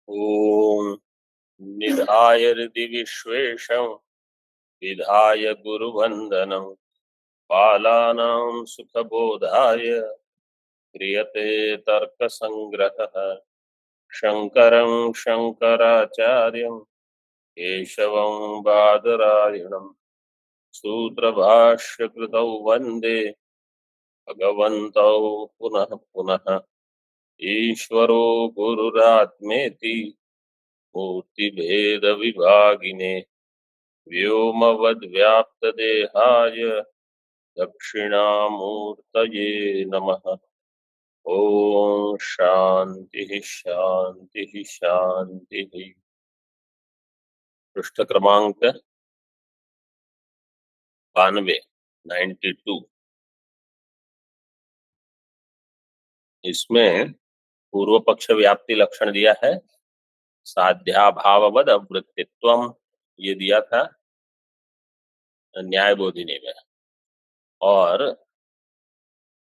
ॐ निधाय हृदि विश्वेशं विधाय गुरुवन्दनं बालानां सुखबोधाय क्रियते तर्कसङ्ग्रहः शङ्करं शङ्कराचार्यं केशवं बादरायणं सूत्रभाष्यकृतौ वन्दे भगवन्तौ पुनः पुनः ईश्वरो गुरुरात्मेति मूर्तिभेदविभागिने व्योमवद्व्याप्तदेहाय दक्षिणामूर्तये नमः। ओम शांति शांति शांति। पृष्ठ क्रमांक 92 इसमें पूर्व पक्ष व्याप्ति लक्षण दिया है, साध्याभाववद अवृत्तित्वम ये दिया था न्याय बोधिनी में, और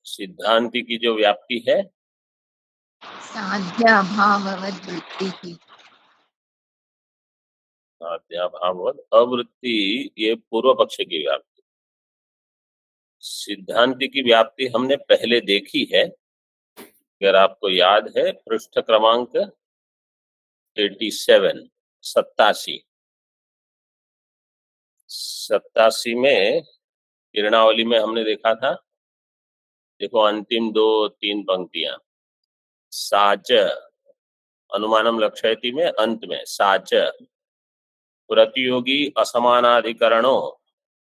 सिद्धांति की जो व्याप्ति है साध्याभाववद्वृत्तिः साध्याभाववद अवृत्ति, ये पूर्व पक्ष की व्याप्ति। सिद्धांति की व्याप्ति हमने पहले देखी है, अगर आपको याद है, पृष्ठ क्रमांक 87 87 में किरणावली में हमने देखा था। देखो अंतिम 2-3 पंक्तियां, साच अनुमानम लक्षयति में अंत में साच प्रतियोगी असमानाधिकरणो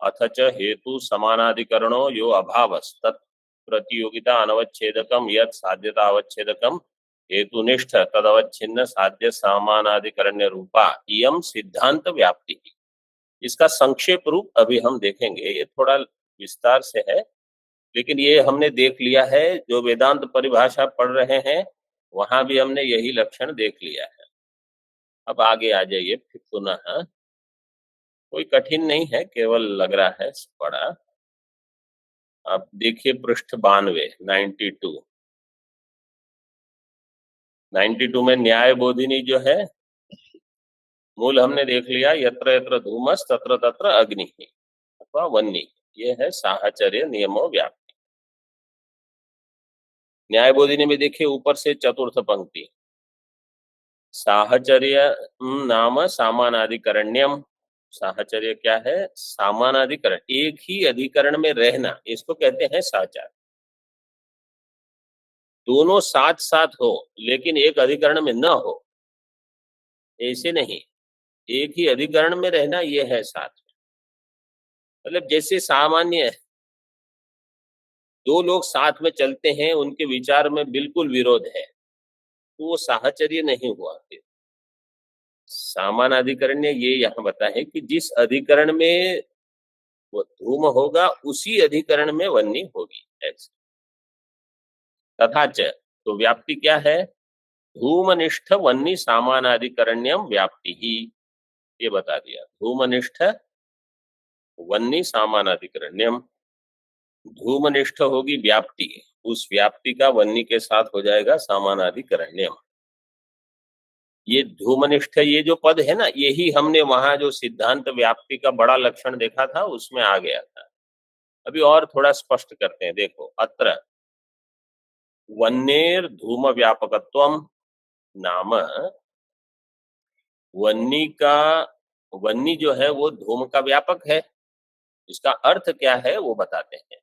अथ च हेतु समानाधिकरणो यो अभावस् तत् प्रतियोगिता अनवच्छेदकम यत् साध्यता अवच्छेदकम हेतुनिष्ठ तदवच्छिन्न साध्य समानाधिकरण्य रूपा इयम सिद्धांत व्याप्ति। इसका संक्षेप रूप अभी हम देखेंगे, ये थोड़ा विस्तार से है, लेकिन ये हमने देख लिया है। जो वेदांत परिभाषा पढ़ रहे हैं वहां भी हमने यही लक्षण देख लिया है। अब आगे आ जाइए फिर पुनः, कोई कठिन नहीं है, केवल लग रहा है पढ़ा। आप देखिए पृष्ठ 92 92 में न्याय बोधिनी जो है, मूल हमने देख लिया, यत्र यत्र धूमस तत्र तत्र अग्नि अथवा वन्नी, ये है साहचर्य नियमो व्याप्ति। न्याय बोधिनी में देखिए ऊपर से चतुर्थ पंक्ति, साहचर्य नाम सामानाधिकरण्यम। साहचर्य क्या है? सामानाधिकरण, एक ही अधिकरण में रहना, इसको कहते हैं साहचर्य। दोनों साथ साथ हो लेकिन एक अधिकरण में न हो, ऐसे नहीं, एक ही अधिकरण में रहना, ये है साथ में। मतलब जैसे सामान्य दो लोग साथ में चलते हैं, उनके विचार में बिल्कुल विरोध है, तो वो साहचर्य नहीं हुआ। फिर सामान अधिकरण ने ये यहाँ बताया कि जिस अधिकरण में वो धूम होगा उसी अधिकरण में वन्नी होगी, ऐसे। तथा च, तो व्याप्ति क्या है? धूमनिष्ठ वन्नी सामानाधिकरण्यम व्याप्ति ही, ये बता दिया। धूमनिष्ठ वन्नी सामानाधिकरण्यम, धूमनिष्ठ होगी व्याप्ति, उस व्याप्ति का वन्नी के साथ हो जाएगा सामानाधिकरण्यम। ये धूमनिष्ठ, ये जो पद है ना, यही हमने वहां जो सिद्धांत व्याप्ति का बड़ा लक्षण देखा था उसमें आ गया था। अभी और थोड़ा स्पष्ट करते हैं। देखो, अत्र वन्नेर धूम व्यापकत्वम नाम, वन्नी जो है वो धूम का व्यापक है। इसका अर्थ क्या है वो बताते हैं।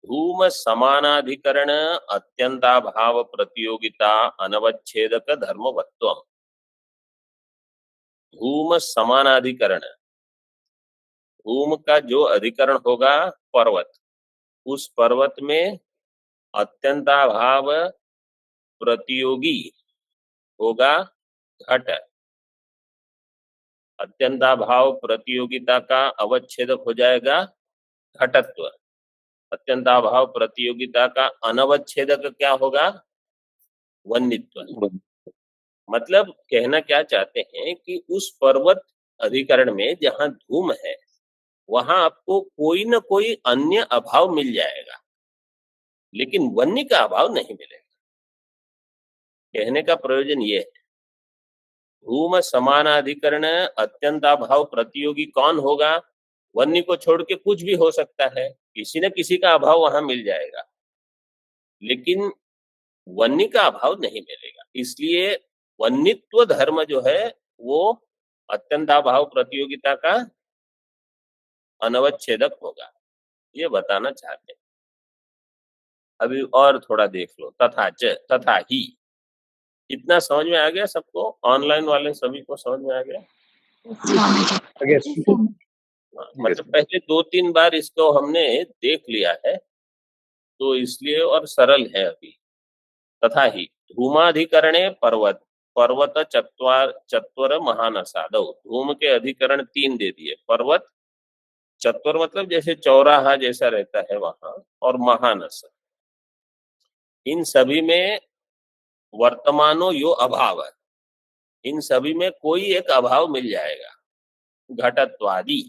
धूम समानाधिकरण अत्यंताभाव प्रतियोगिता अनवच्छेदक धर्मवत्वम। धूम समानाधिकरण, धूम का जो अधिकरण होगा पर्वत, उस पर्वत में अत्यंताभाव प्रतियोगी होगा घट। अत्यंताभाव प्रतियोगिता का अवच्छेदक हो जाएगा घटत्व। अत्यंताभाव प्रतियोगिता का अनवच्छेदक क्या होगा? वन्नित्व। मतलब कहना क्या चाहते हैं कि उस पर्वत अधिकरण में जहां धूम है वहां आपको कोई न कोई अन्य अभाव मिल जाएगा, लेकिन वन्य का अभाव नहीं मिलेगा। कहने का प्रयोजन ये है धूम समानाधिकरण अत्यंताभाव प्रतियोगी कौन होगा? वन्य को छोड़ के कुछ भी हो सकता है, किसी न किसी का अभाव वहां मिल जाएगा, लेकिन वन्य का अभाव नहीं मिलेगा। इसलिए वन्यत्व धर्म जो है वो अत्यंताभाव प्रतियोगिता का अनवच्छेदक होगा, ये बताना चाहते हैं। अभी और थोड़ा देख लो, तथा च, तथा ही। इतना समझ में आ गया सबको? ऑनलाइन वाले सभी को समझ में आ गया? स्वामी जी। आगे स्वामी जी। मतलब पहले 2-3 बार इसको हमने देख लिया है, तो इसलिए और सरल है अभी। तथा ही धूमाधिकरणे पर्वत पर्वत चत्वर महानसादौ। धूम के अधिकरण 3 दे दिए, पर्वत, चत्वर मतलब जैसे चौराहा जैसा रहता है वहां, और महानस, इन सभी में वर्तमानो यो अभाव है, इन सभी में कोई एक अभाव मिल जाएगा। घटत्वादि,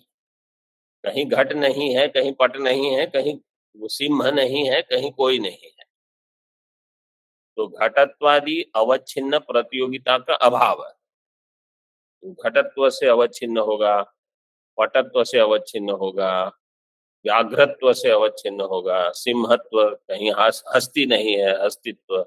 कहीं घट नहीं है, कहीं पट नहीं है, कहीं सिंह नहीं है, कहीं कोई नहीं है, तो घटत्वादि अवच्छिन्न प्रतियोगिता का अभाव है। तो घटत्व से अवच्छिन्न होगा, पटत्व से अवच्छिन्न होगा, व्याघ्रत्व से अवच्छिन्न होगा, सिंहत्व, कहीं हस्ती नहीं है, अस्तित्व,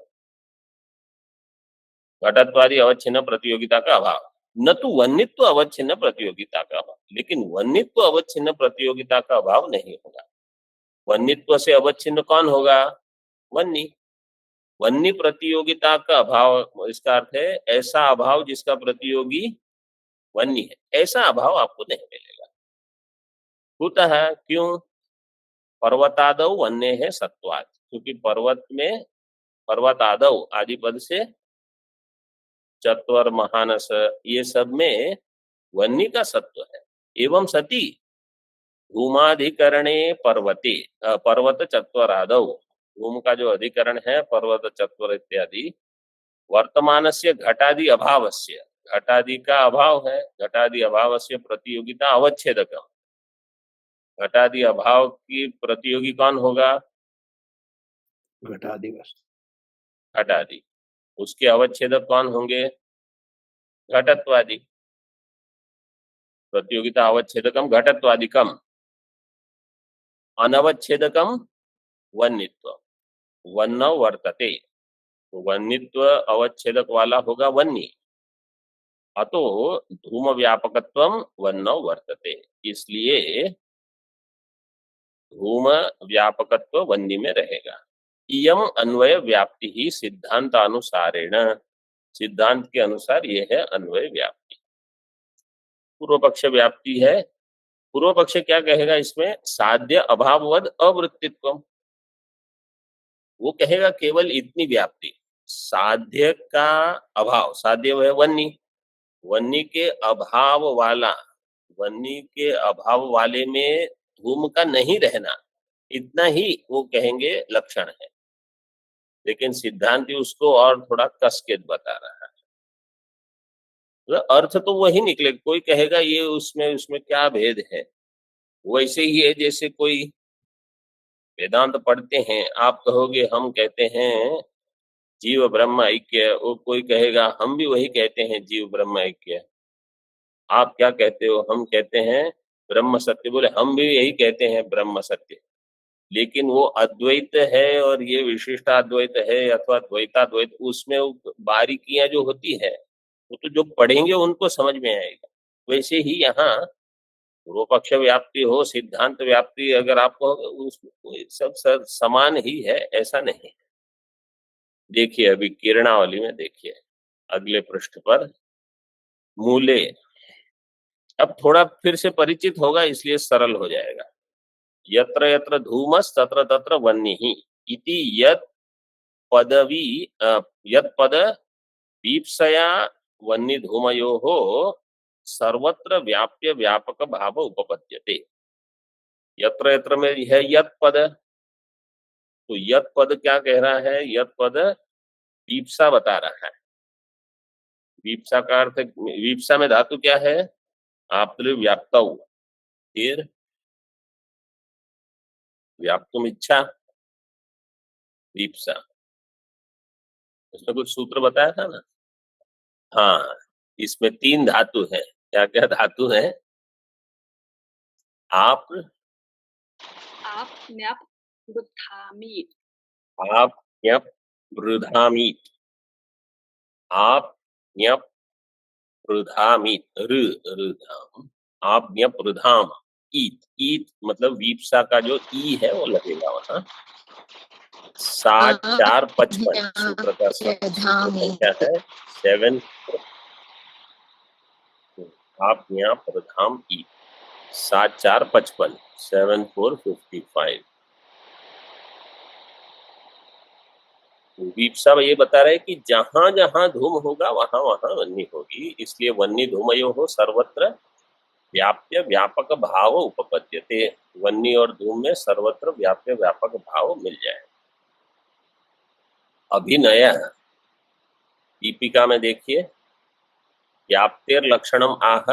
घटत्वादि अवच्छिन्न प्रतियोगिता का अभाव। न तो वन्यत्व अवच्छिन्न प्रतियोगिता का अभाव, लेकिन वन्यत्व अवच्छिन्न प्रतियोगिता का अभाव नहीं होगा। वन्यत्व से अवच्छिन्न कौन होगा? वन्य। वन्य प्रतियोगिता का अभाव, इसका अर्थ है ऐसा अभाव जिसका प्रतियोगी वन्य है, ऐसा अभाव आपको नहीं मिलेगा। होता है क्यों? पर्वतादौ वन्य है सत्वात, क्योंकि पर्वत में, पर्वतादौ आदि पद से चत्वर महानस, ये सब में वन्य का सत्व है। एवं सती धूमाधिकरणे पर्वते पर्वत चत्वरादौ, धूम का जो अधिकरण है पर्वत चत्वर इत्यादि, वर्तमान से घटादि अभावस्य, घटादि का अभाव है, घटादि अभावस्य प्रतियोगिता अवच्छेदक, घटादि अभाव की प्रतियोगी कौन होगा? घटादि वस्तु। घटादि, उसके अवच्छेदक कौन होंगे? घटत्वादि। प्रतियोगिता अवच्छेदकम घटत्वादिकम, अनवच्छेदकम वन्यत्व, वन्न वर्तते, वन्यत्व अवच्छेदक वाला होगा वन्य, अतो धूम व्यापकत्वम वन्न वर्तते, इसलिए धूम व्यापकत्व वन्य में रहेगा। इयम अन्वय व्याप्ति ही सिद्धांतानुसारेण, सिद्धांत के अनुसार ये है अन्वय व्याप्ति। पूर्व पक्ष व्याप्ति है। पूर्व पक्ष क्या कहेगा इसमें? साध्य अभाववद अवृत्तित्व, वो कहेगा केवल इतनी व्याप्ति, साध्य का अभाव, साध्य वह वन्य, वन्य के अभाव वाला, वन्य के अभाव वाले में धूम का नहीं रहना, इतना ही वो कहेंगे लक्षण है। लेकिन सिद्धांति उसको और थोड़ा कस के बता रहा है, तो अर्थ तो वही निकले। कोई कहेगा ये उसमें उसमें क्या भेद है? वैसे ही है जैसे कोई वेदांत पढ़ते हैं, आप कहोगे हम कहते हैं जीव ब्रह्म ऐक्य, वो कोई कहेगा हम भी वही कहते हैं जीव ब्रह्म ऐक्य। आप क्या कहते हो? हम कहते हैं ब्रह्म सत्य। बोले हम भी यही कहते हैं ब्रह्म सत्य, लेकिन वो अद्वैत है और ये विशिष्टाद्वैत है अथवा द्वैताद्वैत, उसमें बारीकियां जो होती है वो तो जो पढ़ेंगे उनको समझ में आएगा। वैसे ही यहाँ पूर्व पक्ष व्याप्ति हो, सिद्धांत व्याप्ति, अगर आप कहोगे सब समान ही है, ऐसा नहीं। देखिए अभी किरणावली में देखिए अगले पृष्ठ पर, मूले, अब थोड़ा फिर से परिचित होगा इसलिए सरल हो जाएगा। यत्र यत्र धूमस तत्र तत्र वह्निः इति यत् पदवी यत् पद दीप्सया वह्नि धूमयोः सर्वत्र व्याप्य व्यापक भाव उपपद्यते। यत्र यत्र में है यत् पद, तो यत् पद क्या कह रहा है? यत् पद दीप्सा बता रहा है। दीप्सा का अर्थ, दीप्सा में धातु क्या है? आपने व्याप्त, फिर व्याप्तुम इच्छा, दीप्सा, उसमें कुछ सूत्र बताया था ना? हाँ, इसमें 3 धातु है। क्या क्या धातु है? आप न्यप वृद्धामीत। आप न्यप वृधामीत। आप न्यप वृधामीत। ऋधाम। आप न्यप वृधाम। ईत। ईत मतलब वीपसा का जो ई है वो लगेगा वहां। 7 4 55 सूत्र का सूत्र संख्या है 7। आप यहाँ प्रधाम ई 7 4 55 7 4 55। वीपसा ये बता रहे कि जहां जहां धूम होगा वहां वहां वन्नी होगी, इसलिए वन्नी धूमयो हो सर्वत्र व्याप्य व्यापक भाव उपपद्यते। वन्नी और धूम में सर्वत्र व्याप्य व्यापक भाव मिल जाए। अभिनय दीपिका में देखिए, व्याप्तेर लक्षणम आह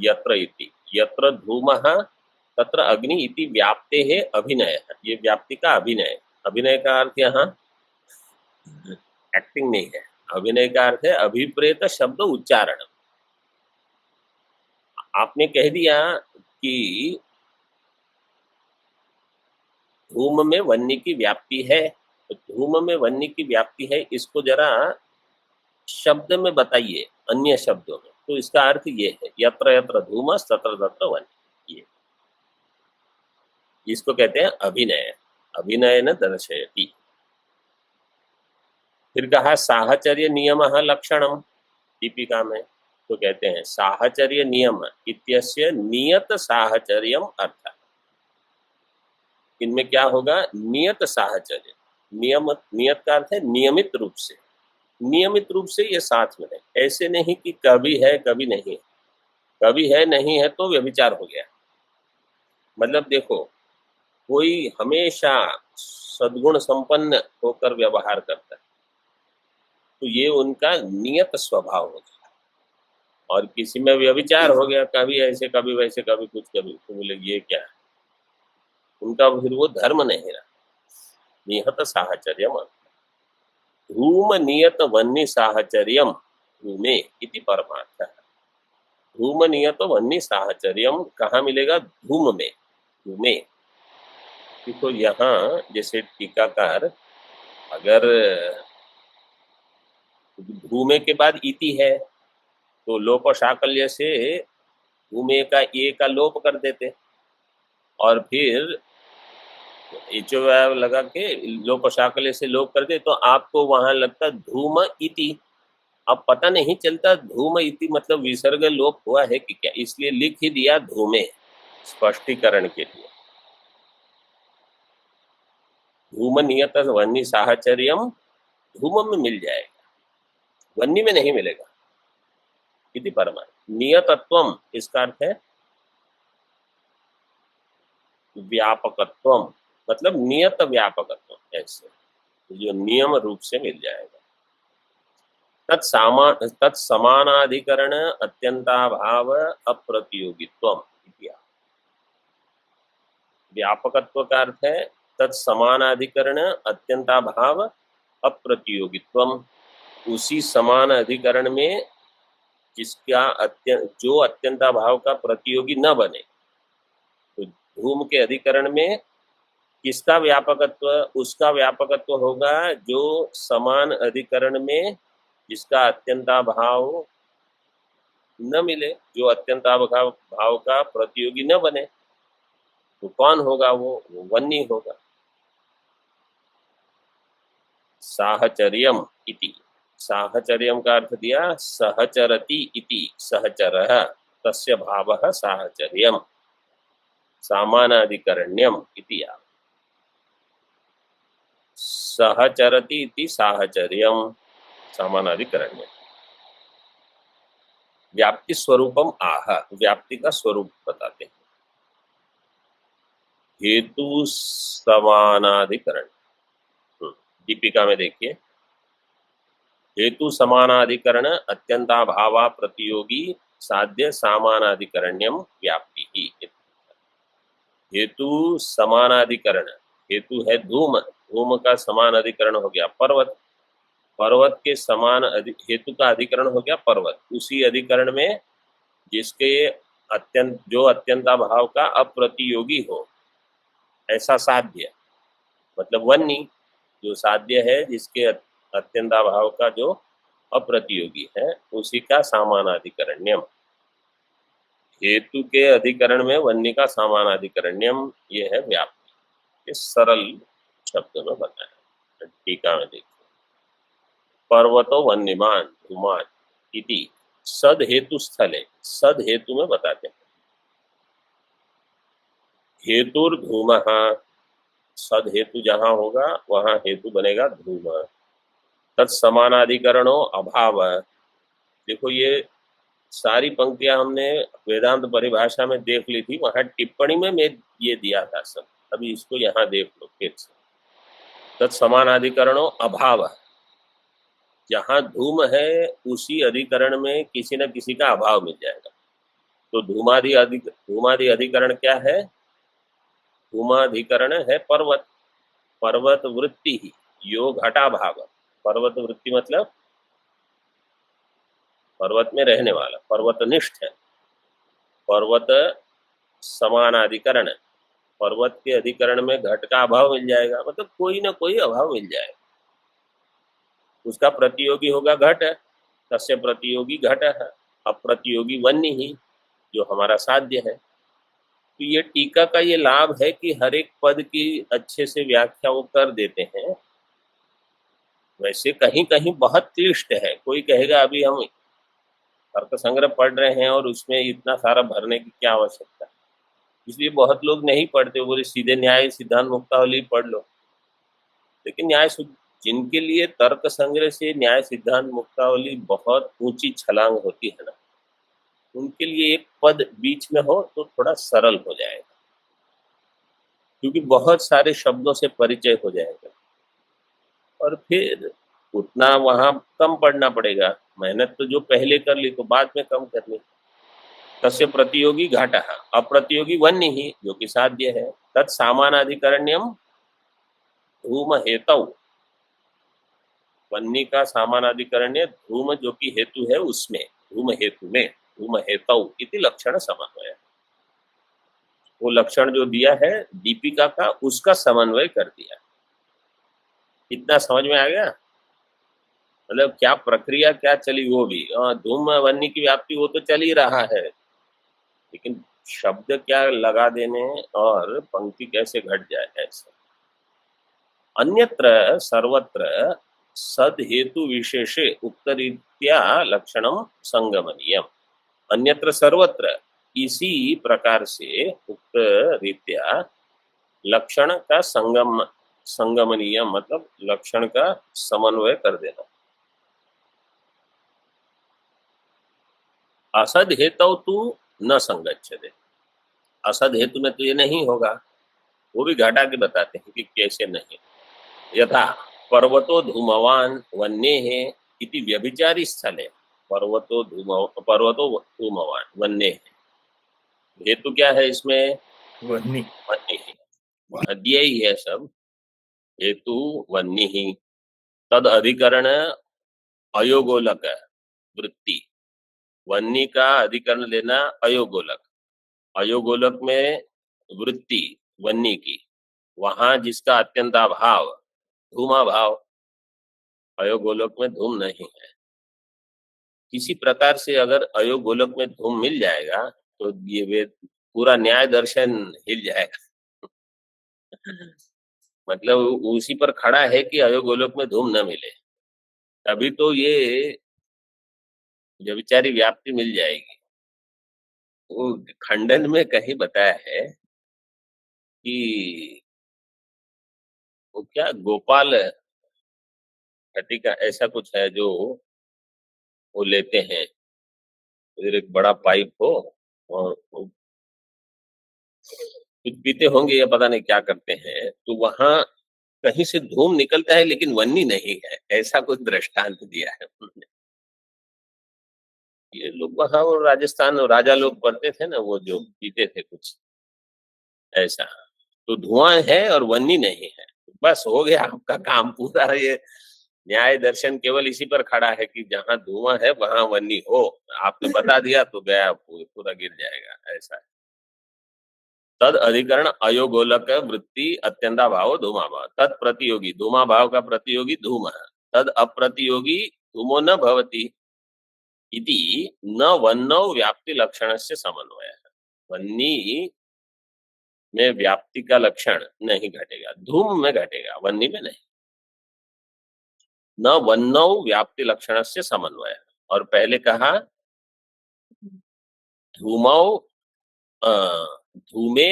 यत्र इति। यत्र धूमः तत्र अग्नि इति व्याप्ते है अभिनय। ये व्याप्ति का अभिनय। अभिनय का अर्थ यहाँ एक्टिंग नहीं है। अभिनय का अर्थ है अभिप्रेत शब्द उच्चारण। आपने कह दिया कि धूम में वन्नी की व्याप्ति है, तो धूम में वन्नी की व्याप्ति है, इसको जरा शब्द में बताइए, अन्य शब्दों में। तो इसका अर्थ ये है यत्र यत्र धूमस् तत्र तत्र वन्नी। ये इसको कहते हैं अभिनय। अभिनय न दर्शयति। फिर कहा साहचर्य नियम लक्षणम दीपिका में, तो कहते हैं साहचर्य नियम इत्यस्य नियत साहचर्यम अर्थ। इनमें क्या होगा? नियत साहचर्य। नियम नियत का अर्थ है नियमित रूप से। नियमित रूप से ये साथ में है, ऐसे नहीं कि कभी है कभी नहीं है। कभी है नहीं है तो व्यभिचार हो गया। मतलब देखो, कोई हमेशा सद्गुण संपन्न होकर व्यवहार करता है तो ये उनका नियत स्वभाव होगा। और किसी में व्यभिचार हो गया, कभी ऐसे कभी वैसे कभी कुछ कभी, तो बोले ये क्या है? उनका फिर वो धर्म नहीं रहा। निहत साहचर्यम धूम नियत वन्नी साहचर्यम धूमे इति परमार्थ। धूम नियत वन्नी साहचर्यम कहाँ मिलेगा? धूम में। धूमे। तो यहाँ जैसे टीकाकार अगर धूमे के बाद इति है तो लोप शाकल्य से धूमे का ए का लोप कर देते और फिर लगा के लोप शाकल्य से लोप कर दे, तो आपको वहां लगता धूम इति। अब पता नहीं चलता धूम इति मतलब विसर्ग लोप हुआ है कि क्या, इसलिए लिख ही दिया धूमे स्पष्टीकरण के लिए। धूम नियत वन्नी साहचर्यम धूम में मिल जाएगा, वन्नी में नहीं मिलेगा। इति परमा नियतत्वम, इसका अर्थ है व्यापकत्वम, मतलब नियत व्यापकत्व, ऐसे जो नियम रूप से मिल जाएगा। तत्समानाधिकरण अत्यंताभाव अप्रतियोगित्वम। व्यापकत्व का अर्थ है तत्समानाधिकरण अत्यंताभाव अप्रतियोगित्वम। उसी समान अधिकरण में जिसका जो अत्यंताभाव का प्रतियोगी न बने। तो धूम के अधिकरण में किसका व्यापकत्व? उसका व्यापकत्व होगा जो समान अधिकरण में जिसका अत्यंताभाव न मिले, जो अत्यंताभाव भाव का प्रतियोगी न बने। तो कौन होगा? वो वन्नी होगा। साहचर्यम इति, साहचर्यम का अर्थ दिया सहचरति इति। सहचरः तस्य भावः साहचर्यम सामानाधिकरण्यम इति। सहचरति इति साहचर्यम सामानाधिकरण्यम। व्याप्ति स्वरूपम आह, व्याप्ति का स्वरूप बताते हैं। हेतु समानाधिकरण दीपिका में देखिए, हेतु समानाधिकरण अत्यंताभावा प्रतियोगी साध्य सामानाधिकरण्यम व्याप्ति ही। हेतु समानाधिकरण, हेतु है धूम, धूम का समान अधिकरण हो गया पर्वत, पर्वत के समान हेतु का अधिकरण हो गया पर्वत, उसी अधिकरण में जिसके अत्यंताभाव का अप्रतियोगी हो ऐसा साध्य, मतलब वन्नी जो साध्य है जिसके अत्यंताभाव का जो अप्रतियोगी है उसी का सामानाधिकरण्यम। हेतु के अधिकरण में वन्नी का सामानाधिकरण्यम ये है व्याप्ति। इस सरल शब्द में बताया। टीका में देखिए, पर्वतो वन्यमान धूमान इति सद हेतु स्थले, सद हेतु में बताते हैं हेतुर धूम, सद हेतु जहां होगा वहां हेतु बनेगा धूम। तत्समानाधिकरणो अभाव, देखो ये सारी पंक्तियां हमने वेदांत परिभाषा में देख ली थी, वहां टिप्पणी में मैं ये दिया था सब, अभी इसको यहाँ देख लो फिर से। तत्समानाधिकरणो अभाव, जहां धूम है उसी अधिकरण में किसी न किसी का अभाव मिल जाएगा। तो धूमादि अधिकरण क्या है? धूमाधिकरण है पर्वत, पर्वत वृत्ति ही योग घटा भाव। पर्वत वृत्ति मतलब पर्वत में रहने वाला, पर्वतनिष्ठ है। पर्वत समानाधिकरण, पर्वत के अधिकरण में घट का अभाव मिल जाएगा, मतलब कोई ना कोई अभाव मिल जाएगा। उसका प्रतियोगी होगा घट, तस्य प्रतियोगी घट है, अप्रतियोगी वन्य ही जो हमारा साध्य है। तो ये टीका का ये लाभ है कि हर एक पद की अच्छे से व्याख्या वो कर देते हैं। वैसे कहीं कहीं बहुत क्लिष्ट है, कोई कहेगा अभी हम तर्क संग्रह पढ़ रहे हैं और उसमें इतना सारा भरने की क्या आवश्यकता है, इसलिए बहुत लोग नहीं पढ़ते, बोले सीधे न्याय सिद्धांत मुक्तावली पढ़ लो। लेकिन जिनके लिए तर्क संग्रह से न्याय सिद्धांत मुक्तावली बहुत ऊंची छलांग होती है ना, उनके लिए एक पद बीच में हो तो थोड़ा सरल हो जाएगा, क्योंकि बहुत सारे शब्दों से परिचय हो जाएगा और फिर उतना वहां कम पढ़ना पड़ेगा। मेहनत तो जो पहले कर ली तो बाद में कम करनी। तस्य प्रतियोगी घाटा, अप्रतियोगी वन्य ही जो कि साध्य है। तत्सामानाधिकरण्यम धूम हेतु, वन्य का सामानाधिकरण्य धूम जो कि हेतु है उसमें, धूम हेतु में, धूम हेतु इति लक्षण समन्वय, वो लक्षण जो दिया है दीपिका का उसका समन्वय कर दिया। इतना समझ में आ गया? मतलब क्या प्रक्रिया क्या चली वो भी, धूम वन्य की व्याप्ति वो तो चल ही रहा है, लेकिन शब्द क्या लगा देने और पंक्ति कैसे घट जाए ऐसा। अन्यत्र सर्वत्र सद हेतु विशेषे उक्तरीत्या लक्षणम संगमनीयम, अन्यत्र सर्वत्र इसी प्रकार से उक्त रीत्या लक्षण का संगमनीय मतलब लक्षण का समन्वय कर देना। असद हेतु तू न संगच्छते, असद हेतु में तो ये नहीं होगा, वो भी घटा के बताते हैं कि कैसे नहीं। यथा पर्वतो धूमवान वन्ये इति व्यभिचारी स्थले, पर्वतो धूमवान वन्ये, हेतु क्या है इसमें? वन्नी, दिया ही है सब, हेतु वन्य ही। तद अधिकरण अयोगोलक वृत्ति, वन्य का अधिकरण लेना अयोगोलक, अयोगोलक में वृत्ति वन्य की, वहां जिसका अत्यंताभाव धूमाभाव, अयोगोलक में धूम नहीं है। किसी प्रकार से अगर अयोगोलक में धूम मिल जाएगा तो ये वेद पूरा न्याय दर्शन हिल जाएगा। मतलब उसी पर खड़ा है कि अयोगोलक में धूम न मिले, तभी तो ये व्यभिचारी व्याप्ति मिल जाएगी। वो खंडन में कहीं बताया है कि वो क्या गोपाल घटिका ऐसा कुछ है जो वो लेते हैं, फिर एक बड़ा पाइप हो और कुछ पीते होंगे या पता नहीं क्या करते हैं, तो वहां कहीं से धूम निकलता है लेकिन वन्नी नहीं है, ऐसा कुछ दृष्टांत दिया है उन्होंने। ये लोग वहां वो राजस्थान राजा लोग पढ़ते थे ना, वो जो पीते थे कुछ ऐसा, तो धुआं है और वन्नी नहीं है, बस हो गया आपका काम पूरा। ये न्याय दर्शन केवल इसी पर खड़ा है कि जहां धुआं है वहां वन्नी हो। आपने बता दिया तो गया, पूरा गिर जाएगा, ऐसा है। तद अधिकरण अयोगोलक वृत्ति अत्यंता भाव धूमा भाव तद प्रतियोगी, धूमा भाव का प्रतियोगी धूम, तद अप्रतियोगी धूमो न भवति इति न वन्नौ व्याप्ति लक्षण से समन्वय। वन्नी में व्याप्ति का लक्षण नहीं घटेगा, धूम में घटेगा, वन्नी में नहीं। न वन्नौ व्याप्ति लक्षण से समन्वय, और पहले कहा धूमौ धूमे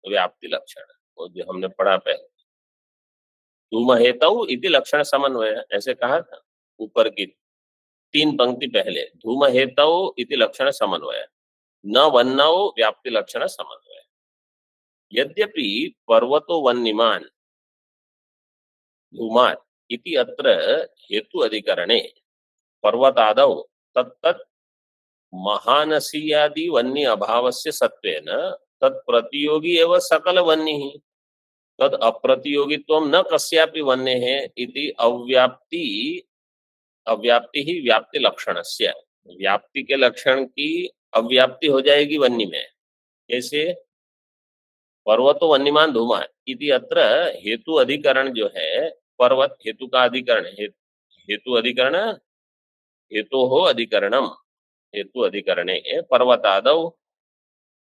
व्याप्ति लक्षण, वो जो हमने पढ़ा पहले, धूम हेतु इति लक्षण समन्वय, ऐसे कहा था ऊपर की 3 पंक्ति पहले। धूम हेतु इति लक्षण समन्वय, न वन्नौ व्याप्ति लक्षण समन्वय। यद्यपि पर्वतो वन्यमान धूमात् इति अत्र हेतु अधिकरणे पर्वतादौ तत्तत् महानसीयादि वन्य अभावस्य सत्वेन तत्प्रतियोगी एव सकल वन्यः तद अप्रतियोगित्वं न कस्यापि वन्यः इति अव्याप्ति ही व्याप्ति लक्षणस्य, व्याप्ति के लक्षण की अव्याप्ति हो जाएगी वन्य में। कैसे? पर्वतो वन्यमान धूमा इति अत्र हेतु अधिकरण जो है, पर्वत हेतु का अधिकरण, हेतु अधिकरण, हेतु हो अधिकरणम, हेतु अधिकरणे पर्वतादौ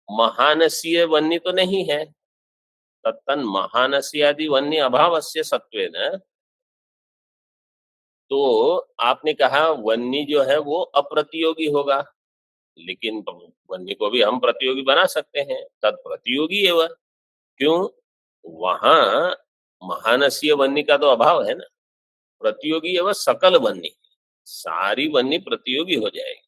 महानसीय वन्य तो नहीं है, तत्तन महानसीयादि वन्य अभावस्य सत्वेन, तो आपने कहा वन्य जो है वो अप्रतियोगी होगा, लेकिन वन्य को भी हम प्रतियोगी बना सकते हैं, तत्प्रतियोगी एवं, क्यों? वहां महानसीय वन्य का तो अभाव है ना, प्रतियोगी एवं सकल वन्य, सारी वन्य प्रतियोगी हो जाएगी।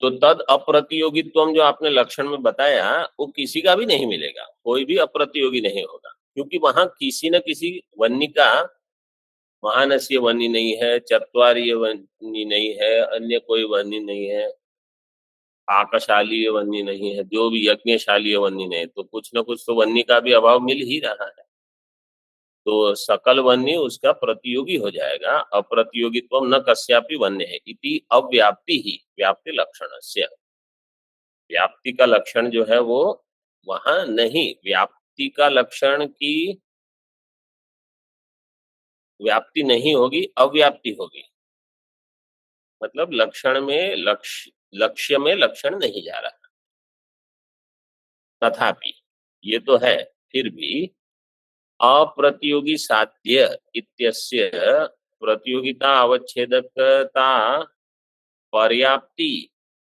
तो तद अप्रतियोगित्व जो आपने लक्षण में बताया वो किसी का भी नहीं मिलेगा, कोई भी अप्रतियोगी नहीं होगा, क्योंकि वहां किसी न किसी वन्य का, महानसीय वन्य नहीं है, चत्वारीय वन्य नहीं है, अन्य कोई वन्य नहीं है, आकाशालीय वन्य नहीं है, जो भी यज्ञशालीय वन्य नहीं, तो कुछ न कुछ तो वन्य का भी अभाव मिल ही रहा है। तो सकल वन्य उसका प्रतियोगी हो जाएगा। अप्रतियोगित्व न कस्यापि वन्य है इति अव्याप्ति ही व्याप्ति लक्षणस्य, व्याप्ति का लक्षण जो है वो वहां नहीं, व्याप्ति का लक्षण की व्याप्ति नहीं होगी, अव्याप्ति होगी, मतलब लक्षण में लक्ष्य में लक्षण नहीं जा रहा। तथापि ये तो है, फिर भी अप्रतियोगी साध्य इत्यस्य प्रतियोगिता अवच्छेदकता पर्याप्ति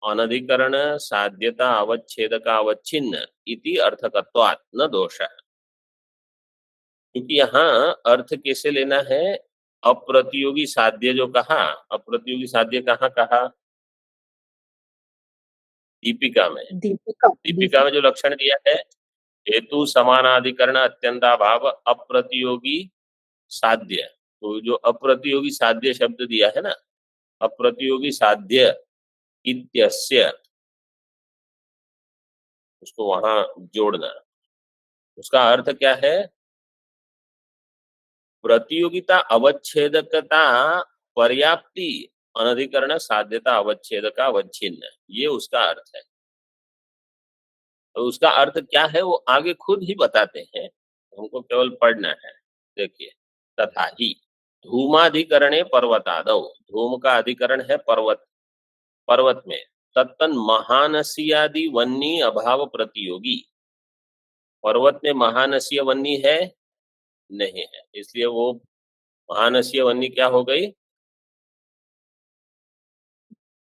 अनधिकरण साध्यता अवच्छेदका अवच्छिन्न इति अर्थकत्वात् न दोष है। क्योंकि यहाँ अर्थ कैसे लेना है, अप्रतियोगी साध्य जो कहा, अप्रतियोगी साध्य कहाँ कहा? दीपिका में, दीपिका में जो लक्षण दिया है, हेतु समानाधिकरण अत्यंताभाव अप्रतियोगी साध्य, तो जो अप्रतियोगी साध्य शब्द दिया है ना, अप्रतियोगी साध्य इत्यस्य, उसको वहां जोड़ना, उसका अर्थ क्या है? प्रतियोगिता अवच्छेदकता पर्याप्ति अनधिकरण साध्यता अवच्छेदका अवच्छिन्न, ये उसका अर्थ है। तो उसका अर्थ क्या है वो आगे खुद ही बताते हैं, हमको केवल पढ़ना है। देखिए, तथा ही धूमाधिकरणे पर्वतादौ, धूम का अधिकरण है पर्वत, पर्वत में तत्तन महानसीयादि वन्नी अभाव प्रतियोगी, पर्वत में महानसीय वन्नी है नहीं है, इसलिए वो महानसीय वन्नी क्या हो गई?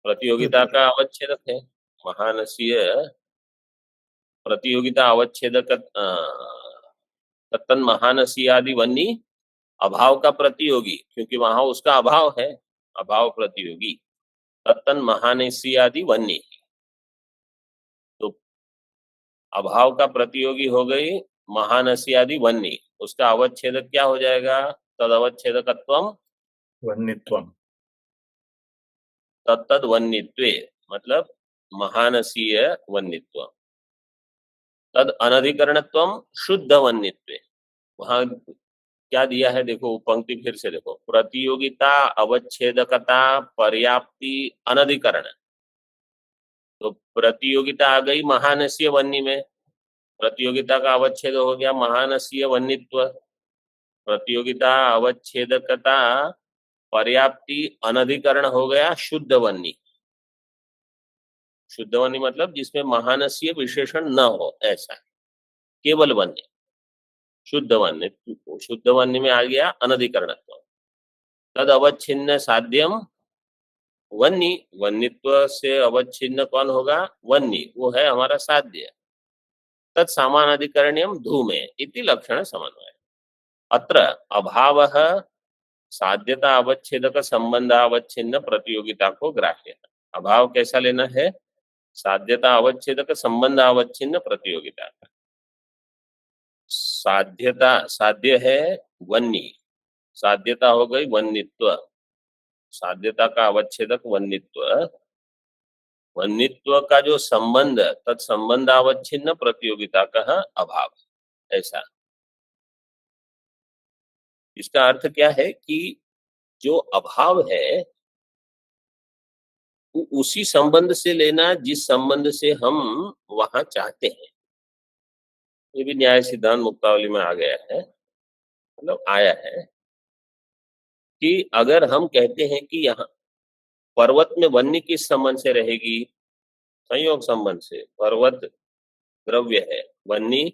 प्रतियोगिता का अवच्छेदक है। महानसीय प्रतियोगिता अवच्छेदक तत्तन महानसीयादि वन्नी अभाव का प्रतियोगी, क्योंकि वहां उसका अभाव है, अभाव प्रतियोगी, तत्तन महानसीयादि वन्नी, तो अभाव का प्रतियोगी हो गई महानसीयादि वन्नी, उसका अवच्छेदक क्या हो जाएगा? तद अवच्छेदकत्वम वन्यत्वम, तत्तद वन्यत्वे, मतलब महानसीय वन्यत्व, तद अनधिकरणत्वम शुद्ध वन्यत्वे, वहां क्या दिया है, देखो पंक्ति फिर से देखो, प्रतियोगिता, अवच्छेदकता, पर्याप्ति, अनधिकरण। तो प्रतियोगिता आ गई महानसीय वन्य में, प्रतियोगिता का अवच्छेद हो गया महानसीय वन्यत्व, प्रतियोगिता, अवच्छेदकता, पर्याप्ति, अनधिकरण हो गया शुद्ध वन्य। शुद्ध वन्य मतलब जिसमें महानसीय विशेषण न हो, ऐसा केवल वन्य। शुद्ध वन्य, शुद्ध वन्य में आ गया अनधिकरणत्व। तद अवच्छिन्न साध्यम वन्य, वन्यत्व से अवच्छिन्न कौन होगा, वन्य, वो है हमारा साध्य। तत्सामानाधिकरण्यम धूमे इति लक्षण समन्वय। अत्र अभावः साध्यता अवच्छेदक संबंधावच्छिन्न प्रतियोगिता को ग्राह्य। अभाव कैसा लेना है, साध्यता अवच्छेदक संबंधावच्छिन्न प्रतियोगिता का। साध्यता, साध्य है वन्य, साध्यता हो गई वन्यत्व, साध्यता का अवच्छेदक वन्यत्व, वन्यत्व का जो संबंध तत्संबंध अवच्छिन्न प्रतियोगिता का अभाव, ऐसा। इसका अर्थ क्या है कि जो अभाव है वो उसी संबंध से लेना जिस संबंध से हम वहां चाहते हैं। ये भी न्याय सिद्धांत मुक्तावली में आ गया है, मतलब आया है कि अगर हम कहते हैं कि यहाँ पर्वत में वन्य किस संबंध से रहेगी, संयोग संबंध से। पर्वत द्रव्य है, वन्य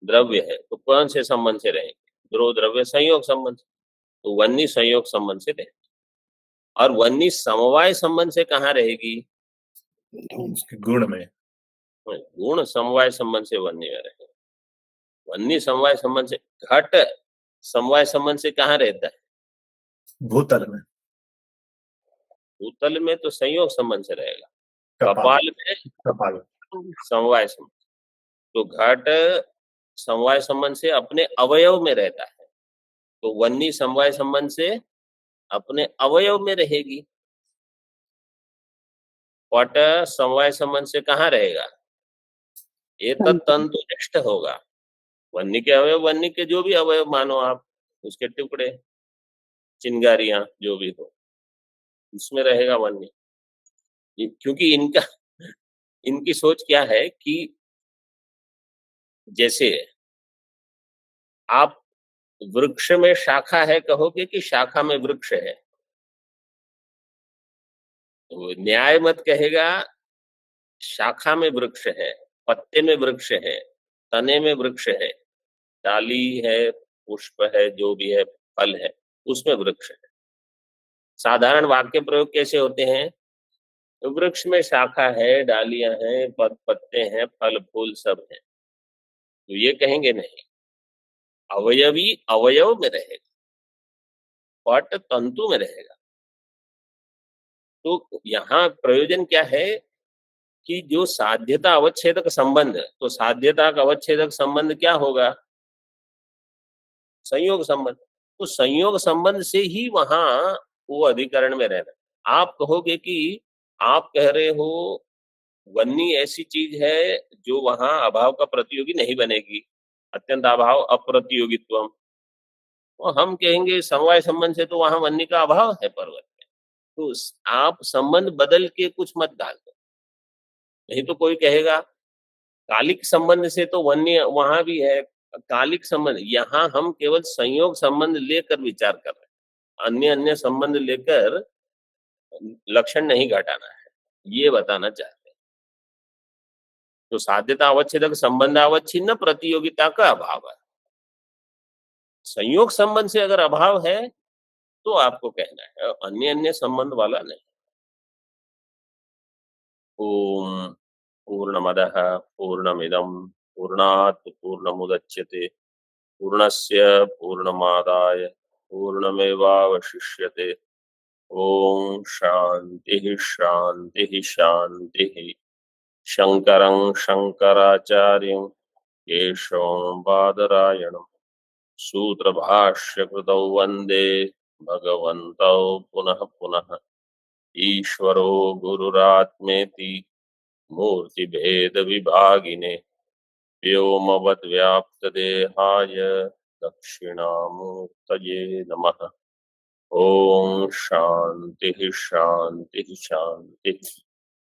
द्रव्य है, तो कौन से संबंध से रहेंगे, ध्रुव द्रव्य संयोग संबंध से। तो वन्य संयोग संबंध से रहेगी। और वन्य समवाय संबंध से कहाँ रहेगी, उसके गुण में। गुण समवाय संबंध से वन्य में रहेगी। वन्य समवाय संबंध से, घट समवाय संबंध से कहाँ रहता है, भूतल में। भूतल में तो संयोग संबंध से रहेगा, कपाल में कपाल समवाय संबंध। तो घट समवाय संबंध से अपने अवयव में रहता है, तो वन्य समवाय संबंध से अपने अवयव में रहेगी। पट समवाय संबंध से कहाँ रहेगा, ये तंतुनिष्ठ होगा। वन्य के अवयव, वन्य के जो भी अवयव मानो आप, उसके टुकड़े, चिंगारियां जो भी हो, उसमें रहेगा वन्य। क्योंकि इनकी सोच क्या है कि जैसे आप वृक्ष में शाखा है कहोगे कि शाखा में वृक्ष है, तो न्याय मत कहेगा शाखा में वृक्ष है, पत्ते में वृक्ष है, तने में वृक्ष है, डाली है, पुष्प है, जो भी है, फल है, उसमें वृक्ष है। साधारण वाक्य प्रयोग कैसे होते हैं, तो वृक्ष में शाखा है, डालियां हैं, पत्ते हैं, फल फूल सब है, तो ये कहेंगे नहीं, अवयवी अवयव में रहेगा, पट तंतु में रहेगा। तो यहाँ प्रयोजन क्या है कि जो साध्यता अवच्छेदक संबंध, तो साध्यता का अवच्छेदक संबंध क्या होगा, संयोग संबंध। तो संयोग संबंध से ही वहां वो अधिकरण में रहना। आप कहोगे कि आप कह रहे हो वन्य ऐसी चीज है जो वहां अभाव का प्रतियोगी नहीं बनेगी, अत्यंत अभाव अप्रतियोगित्व। तो हम कहेंगे समवाय संबंध से तो वहां वन्य का अभाव है पर्वत में, तो आप संबंध बदल के कुछ मत डाल दो। नहीं तो कोई कहेगा कालिक संबंध से तो वन्य वहां भी है, कालिक संबंध, यहाँ हम केवल संयोग संबंध लेकर विचार कर रहे हैं, अन्य अन्य संबंध लेकर लक्षण नहीं घटाना है, ये बताना चाहते हैं। तो साध्यता अवच्छेदक संबंध अवच्छिन्न प्रतियोगिता का अभाव है। संयोग संबंध से अगर अभाव है तो आपको कहना है, अन्य अन्य संबंध वाला नहीं। ओम पूर्णमदः पूर्णमिदं पूर्णात् पूर्णमुदच्यते पूर्णस्य पूर्णमादाय पूर्णमेवावशिष्यते। ओम शांति शांति शांति। शंकरं शंकराचार्यं केशवं बादरायणं सूत्रभाष्यकृतौ वन्दे भगवन्तौ पुनः पुनः। ईश्वरो गुरुरात्मेति मूर्तिभेद विभागिने व्योमवद्व्याप्तदेहाय दक्षिणामूर्तये नमः। ओम शांति शांति शांति।